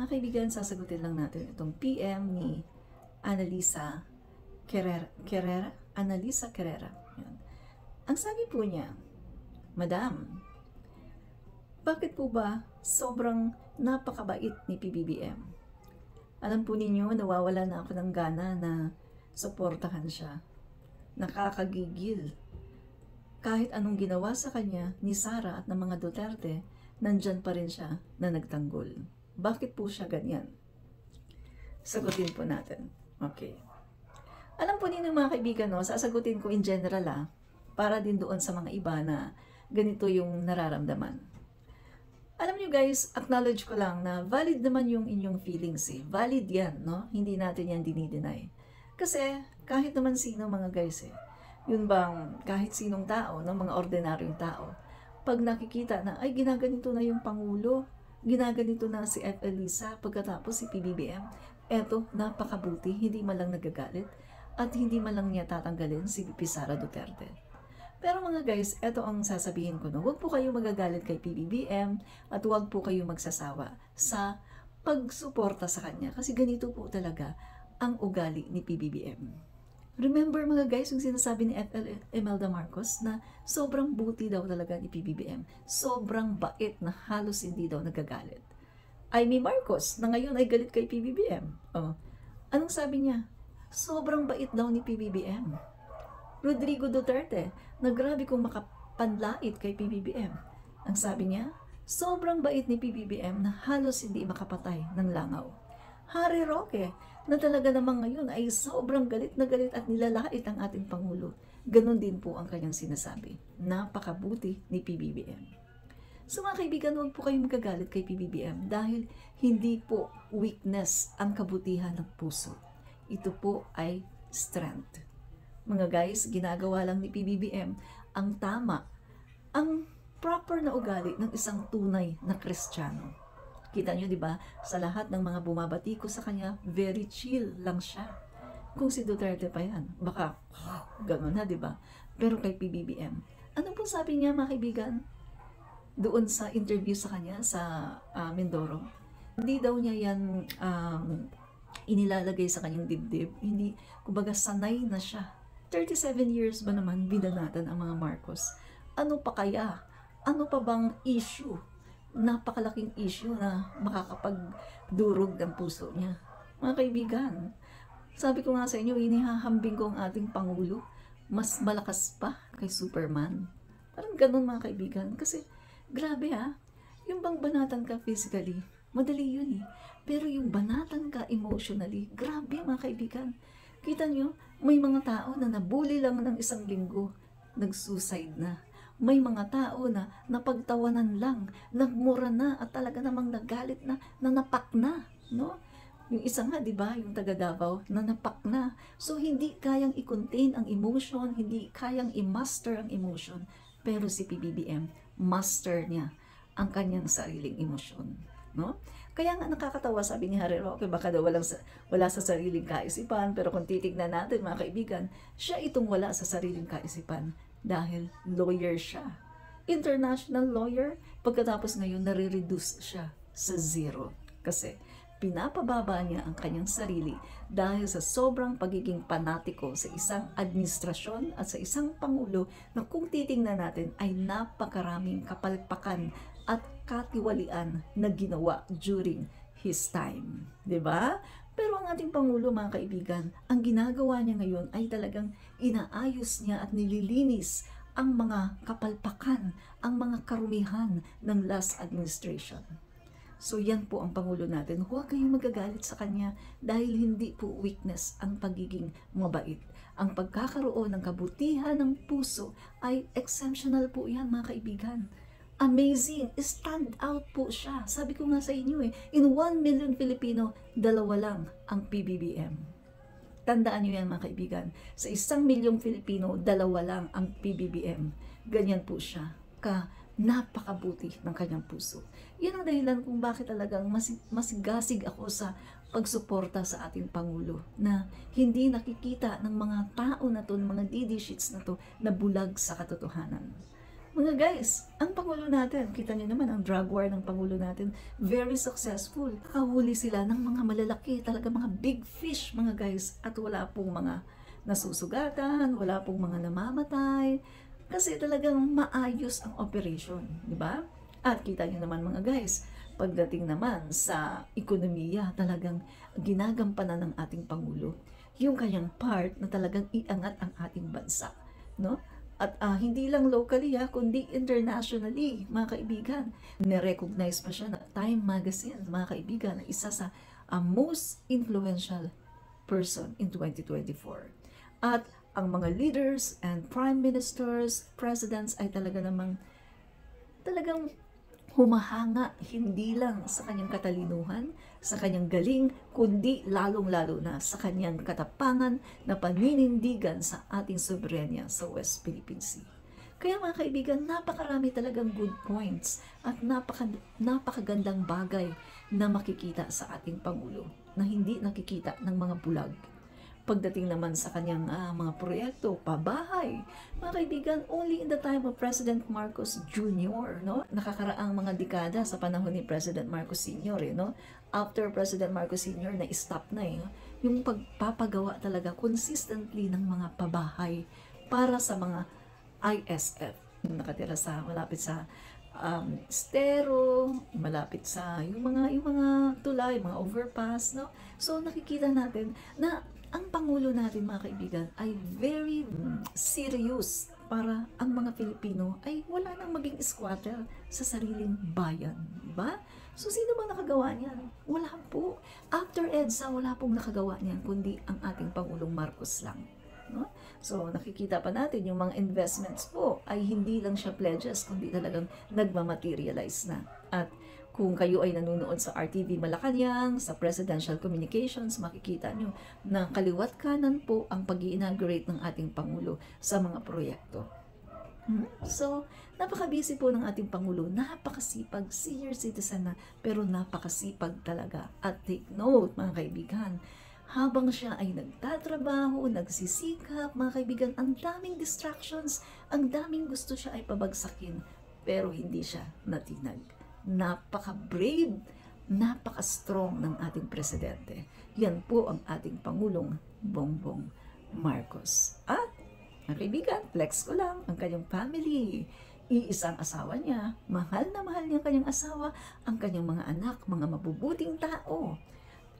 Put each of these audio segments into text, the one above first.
Mga kaibigan, sasagutin lang natin itong PM ni Annalisa Carrera. Annalisa Carrera. Yan. Ang sabi po niya, Madam, bakit po ba sobrang napakabait ni PBBM? Alam po ninyo, nawawala na ako ng gana na suportahan siya. Nakakagigil. Kahit anong ginawa sa kanya ni Sara at ng mga Duterte, nandyan pa rin siya na nagtanggol. Bakit po siya ganyan? Sagutin po natin. Okay. Alam po ninyo mga kaibigan, no, sasagutin ko in general para din doon sa mga iba na ganito yung nararamdaman. Alam nyo guys, acknowledge ko lang na valid naman yung inyong feelings Valid yan, no? Hindi natin yan dinideny. Kasi kahit naman sino mga guys yun bang kahit sinong tao, no, mga ordinaryong tao, pag nakikita na ay ginaganito na yung Pangulo, ginaganito na si F. Elisa, pagkatapos si PBBM, eto napakabuti, hindi man lang nagagalit at hindi man lang niya tatanggalin si Sara Duterte. Pero mga guys, eto ang sasabihin ko, no, huwag po kayo magagalit kay PBBM at huwag po kayo magsasawa sa pagsuporta sa kanya kasi ganito po talaga ang ugali ni PBBM. Remember mga guys, yung sinasabi ni FL Imelda Marcos na sobrang buti daw talaga ni PBBM. Sobrang bait na halos hindi daw nagagalit. Amy Marcos na ngayon ay galit kay PBBM. Oh. Anong sabi niya? Sobrang bait daw ni PBBM. Rodrigo Duterte na grabe kong makapanlait kay PBBM. Ang sabi niya, sobrang bait ni PBBM na halos hindi makapatay ng langaw. Harry Roque na talaga namang ngayon ay sobrang galit na galit at nilalait ang ating Pangulo. Ganon din po ang kanyang sinasabi. Napakabuti ni PBBM. So mga kaibigan, huwag po kayong magagalit kay PBBM dahil hindi po weakness ang kabutihan ng puso. Ito po ay strength. Mga guys, ginagawa lang ni PBBM ang tama, ang proper na ugali ng isang tunay na Kristiyano. Kita nyo, di ba? Sa lahat ng mga bumabati ko sa kanya, very chill lang siya. Kung si Duterte pa yan, baka gano'n na, di ba? Pero kay PBBM, ano po sabi niya mga kaibigan? Doon sa interview sa kanya sa Mindoro, hindi daw niya yan inilalagay sa kanyang dibdib. Hindi, kumbaga sanay na siya. 37 years ba naman binanatan ang mga Marcos? Ano pa kaya? Ano pa bang issue? Napakalaking issue na makakapagdurog ng puso niya. Mga kaibigan, sabi ko nga sa inyo, inihahambing ko ang ating Pangulo. Mas malakas pa kay Superman. Parang ganun mga kaibigan. Kasi grabe yung bang banatan ka physically, madali yun Pero yung banatan ka emotionally, grabe mga kaibigan. Kita nyo, may mga tao na nabully lang ng isang linggo, nag-suicide na. May mga tao na napagtawanan lang, nagmura na at talaga namang nagalit na, nanapak na, no? Yung isa nga, di ba, yung taga Davao, nanapak na. So, hindi kayang i-contain ang emotion, hindi kayang i-master ang emotion. Pero si PBBM, master niya ang kanyang sariling emosyon, no? Kaya nga nakakatawa, sabi ni Harry Roque, baka daw wala sa sariling kaisipan, pero kung titignan natin mga kaibigan, siya itong wala sa sariling kaisipan. Dahil lawyer siya. International lawyer, pagkatapos ngayon nare-reduce siya sa zero. Kasi pinapababa niya ang kanyang sarili dahil sa sobrang pagiging panatiko sa isang administrasyon at sa isang Pangulo na kung titingnan natin ay napakaraming kapalpakan at katiwalian na ginawa during his time. 'Di ba? Pero ang ating Pangulo mga kaibigan, ang ginagawa niya ngayon ay talagang inaayos niya at nililinis ang mga kapalpakan, ang mga karumihan ng last administration. So yan po ang Pangulo natin. Huwag kayong magagalit sa kanya dahil hindi po weakness ang pagiging mabait. Ang pagkakaroon ng kabutihan ng puso ay exceptional po yan mga kaibigan. Amazing, stand out po siya. Sabi ko nga sa inyo in 1 million Filipino, 2 lang ang PBBM. Tandaan nyo yan mga kaibigan. Sa 1 milyong Filipino, 2 lang ang PBBM. Ganyan po siya. Napakabuti ng kanyang puso. Yan ang dahilan kung bakit talagang masigasig ako sa pagsuporta sa ating Pangulo na hindi nakikita ng mga tao na to, ng mga DD sheets na to, na bulag sa katotohanan. Mga guys, ang Pangulo natin, kita niyo naman ang drug war ng Pangulo natin, very successful. Kahuli sila ng mga malalaki, talaga mga big fish mga guys, at wala pong mga nasusugatan, wala pong mga namamatay, kasi talagang maayos ang operation, di ba? At kita niyo naman mga guys, pagdating naman sa ekonomiya, talagang ginagampanan ng ating Pangulo yung kanyang part na talagang iangat ang ating bansa, no? At hindi lang locally kundi internationally, mga kaibigan. Nirecognize pa siya na Time Magazine, mga kaibigan, na isa sa most influential person in 2024. At ang mga leaders and prime ministers, presidents ay talagang humahanga hindi lang sa kanyang katalinuhan, sa kanyang galing, kundi lalong-lalo na sa kanyang katapangan na paninindigan sa ating soberenya sa West Philippine Sea. Kaya mga kaibigan, napakarami talagang good points at napakagandang bagay na makikita sa ating Pangulo na hindi nakikita ng mga bulag. Pagdating naman sa kanyang mga proyekto, pabahay, mga kaibigan, only in the time of President Marcos Jr., no? Nakakaraang mga dekada sa panahon ni President Marcos Sr., no? After President Marcos Sr. na stop na yung pagpapagawa talaga consistently ng mga pabahay para sa mga ISF, nakatira sa malapit sa estero, malapit sa yung mga tulay, mga overpass, no? So nakikita natin na ang Pangulo natin mga kaibigan ay very serious para ang mga Pilipino ay wala nang maging squatter sa sariling bayan, di ba? So sino bang nakagawa niyan? Wala po. After EDSA, wala pong nakagawa niyan kundi ang ating Pangulong Marcos lang, no? So nakikita pa natin yung mga investments po ay hindi lang siya pledges kundi talagang nagmamaterialize na. At kung kayo ay nanonood sa RTV Malacanang, sa Presidential Communications, makikita nyo na kaliwat kanan po ang pag-i-inaugurate ng ating Pangulo sa mga proyekto. So, napaka-busy po ng ating Pangulo, napakasipag, senior citizen na, pero napakasipag talaga. At take note mga kaibigan, habang siya ay nagtatrabaho, nagsisikap, mga kaibigan, ang daming distractions, ang daming gusto siya ay pabagsakin, pero hindi siya natinag. Napaka-brave, napaka-strong ng ating presidente. Yan po ang ating Pangulong Bongbong Marcos. At, mga kaibigan, flex ko lang ang kanyang family. Iisang asawa niya, mahal na mahal niya kanyang asawa, ang kanyang mga anak, mga mabubuting tao.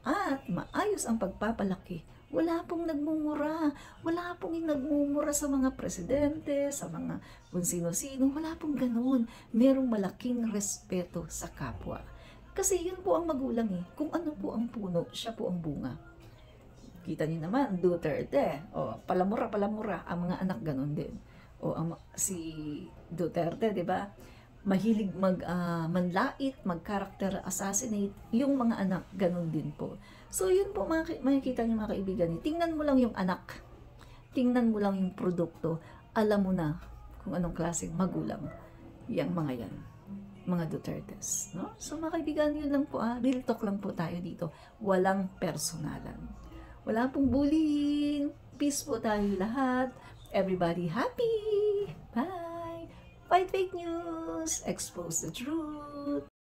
At maayos ang pagpapalaki. Wala pong nagmumura. Wala pong nagmumura sa mga presidente, sa mga kung sino-sino. Wala pong ganun. Merong malaking respeto sa kapwa. Kasi yun po ang magulang Kung ano po ang puno, siya po ang bunga. Kita niyo naman, Duterte. Palamura, ang mga anak ganun din. Si Duterte, di ba? Mahilig manlait, mag-character assassinate, yung mga anak, ganun din po. So, yun po, makikita niyo mga kaibigan, tingnan mo lang yung anak, tingnan mo lang yung produkto, alam mo na kung anong klaseng magulang yung mga yan, mga Dutertes, no? So, mga kaibigan, yun lang po, real talk lang po tayo dito, walang personalan. Wala pong bullying, peace po tayo lahat, everybody happy, bye! Fight fake news, expose the truth.